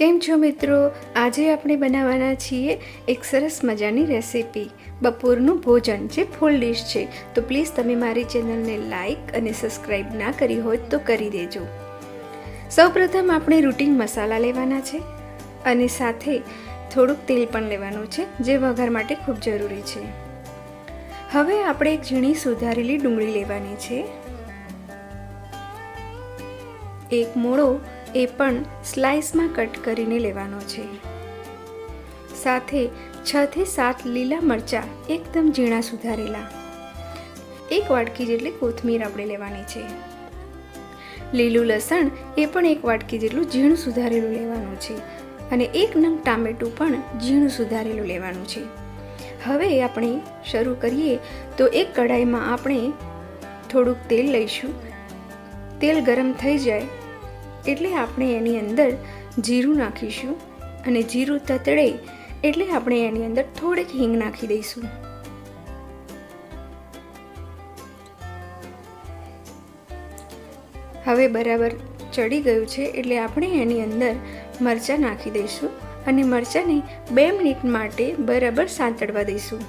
કેમ છો મિત્રો? આજે આપણે બનાવવાના છીએ એક સરસ મજાની રેસીપી, બપોરનું ભોજન જે ફૂલ ડિશ છે. તો પ્લીઝ તમે મારી ચેનલને લાઈક અને સબસ્ક્રાઈબ ના કરી હોય તો કરી દેજો. સૌપ્રથમ આપણે રૂટિન મસાલા લેવાના છે અને સાથે થોડુંક તેલ પણ લેવાનું છે, જે વઘાર માટે ખૂબ જરૂરી છે. હવે આપણે એક ઝીણી સુધારેલી ડુંગળી લેવાની છે. એક મૂળો એ પણ સ્લાઇસમાં કટ કરીને લેવાનો છે. સાથે 6 થી 7 લીલા મરચાં એકદમ ઝીણા સુધારેલા. એક વાટકી જેટલી કોથમીર આપણે લેવાની છે. લીલું લસણ એ પણ એક વાટકી જેટલું ઝીણું સુધારેલું લેવાનું છે અને એક નંગ ટામેટું પણ ઝીણું સુધારેલું લેવાનું છે. હવે આપણે શરૂ કરીએ તો એક કઢાઈમાં આપણે થોડુંક તેલ લઈશું. તેલ ગરમ થઈ જાય એટલે આપણે એની અંદર જીરું નાખીશું અને જીરું તતડે એટલે આપણે એની અંદર થોડીક હિંગ નાખી દઈશું. હવે બરાબર ચડી ગયું છે એટલે આપણે એની અંદર મરચાં નાખી દઈશું અને મરચાંને 2 મિનિટ માટે બરાબર સાંતળવા દઈશું.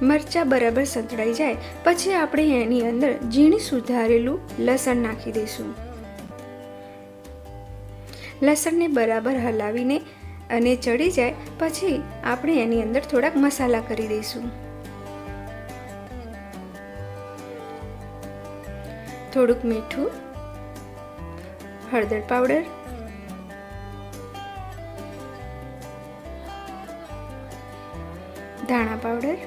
મરચાં બરાબર સંતળાઈ જાય પછી આપણે એની અંદર ઝીણી સુધારેલું લસણ નાખી દઈશું. લસણને બરાબર હલાવીને અને ચડી જાય પછી આપણે એની અંદર થોડાક મસાલા કરી દઈશું. થોડુંક મીઠું, હળદર પાવડર, ધાણા પાવડર,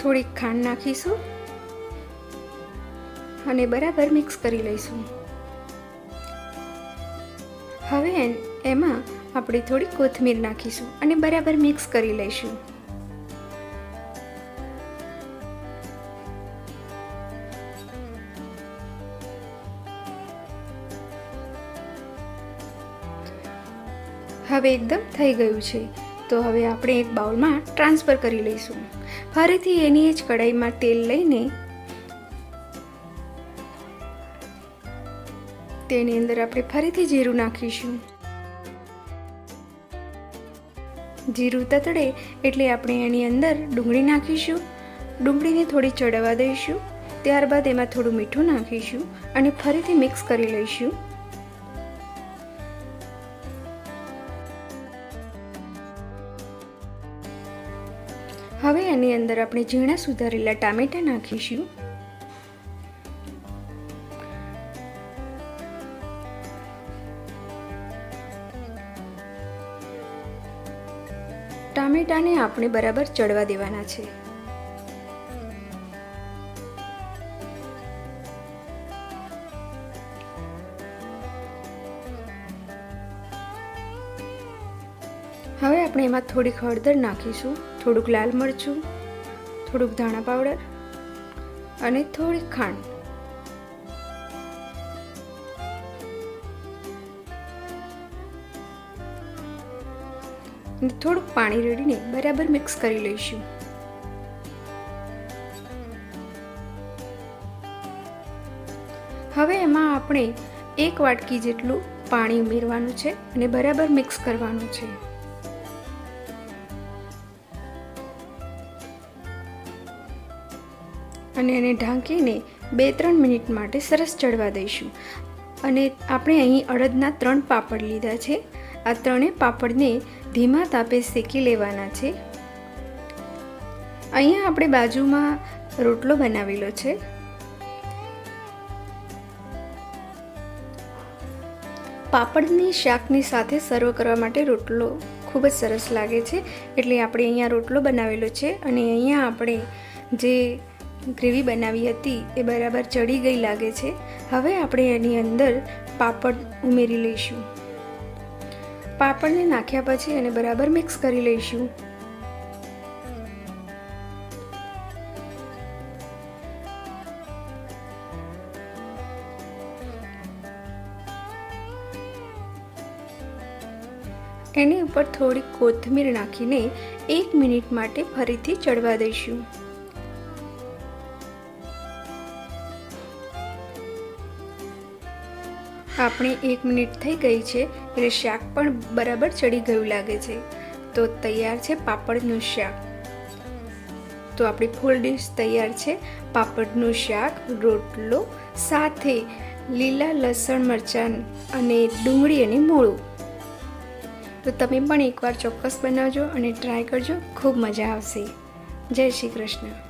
થોડીક ખાંડ નાખીશું અને બરાબર મિક્સ કરી લઈશું. હવે એમાં આપણે થોડી કોથમીર નાખીશું અને બરાબર મિક્સ કરી લઈશું. હવે એકદમ થઈ ગયું છે તો હવે આપણે એક બાઉલમાં ટ્રાન્સફર કરી લઈશું. ફરીથી એની જ કઢાઈમાં તેલ લઈને તેની અંદર આપણે ફરીથી જીરું નાખીશું. જીરું તતડે એટલે આપણે એની અંદર ડુંગળી નાખીશું. ડુંગળીને થોડી ચડવા દઈશું. ત્યારબાદ એમાં થોડું મીઠું નાખીશું અને ફરીથી મિક્સ કરી લઈશું. હવે એની અંદર આપણે ઝીણા સુધારેલા ટામેટા નાખીશું. ટામેટાને આપણે બરાબર ચડવા દેવાના છે. હવે આપણે એમાં થોડીક હળદર નાખીશું, થોડુંક લાલ મરચું, થોડુંક ધાણા પાવડર અને થોડીક ખાંડ. અને થોડુંક પાણી રેડીને બરાબર મિક્સ કરી લઈશું. હવે એમાં આપણે 1 વાટકી જેટલું પાણી ઉમેરવાનું છે અને બરાબર મિક્સ કરવાનું છે. અને એને ઢાંકીને 2-3 મિનિટ માટે સરસ ચડવા દઈશું. અને આપણે અહીં અડદના 3 પાપડ લીધા છે. આ 3 પાપડને ધીમા તાપે શેકી લેવાના છે. અહીંયા આપણે બાજુમાં રોટલો બનાવેલો છે. પાપડની શાકની સાથે સર્વ કરવા માટે રોટલો ખૂબ જ સરસ લાગે છે એટલે આપણે અહીંયા રોટલો બનાવેલો છે. અને અહીંયા આપણે જે ગ્રેવી બનાવી હતી એ બરાબર ચડી ગઈ લાગે છે. હવે આપણે એની અંદર પાપડ ઉમેરી લઈશું. પાપડને નાખ્યા પછી એને બરાબર મિક્સ કરી લઈશું. એની ઉપર થોડી કોથમીર નાખીને 1 મિનિટ માટે ફરીથી ચડવા દઈશું. આપણે 1 મિનિટ થઈ ગઈ છે એટલે શાક પણ બરાબર ચડી ગયું લાગે છે. તો તૈયાર છે પાપડનું શાક. તો આપણી ફૂલ ડીશ તૈયાર છે. પાપડનું શાક, રોટલો સાથે લીલા લસણ મરચાં અને ડુંગળી અને મોળું. તો તમે પણ એકવાર ચોક્કસ બનાવજો અને ટ્રાય કરજો, ખૂબ મજા આવશે. જય શ્રી કૃષ્ણ.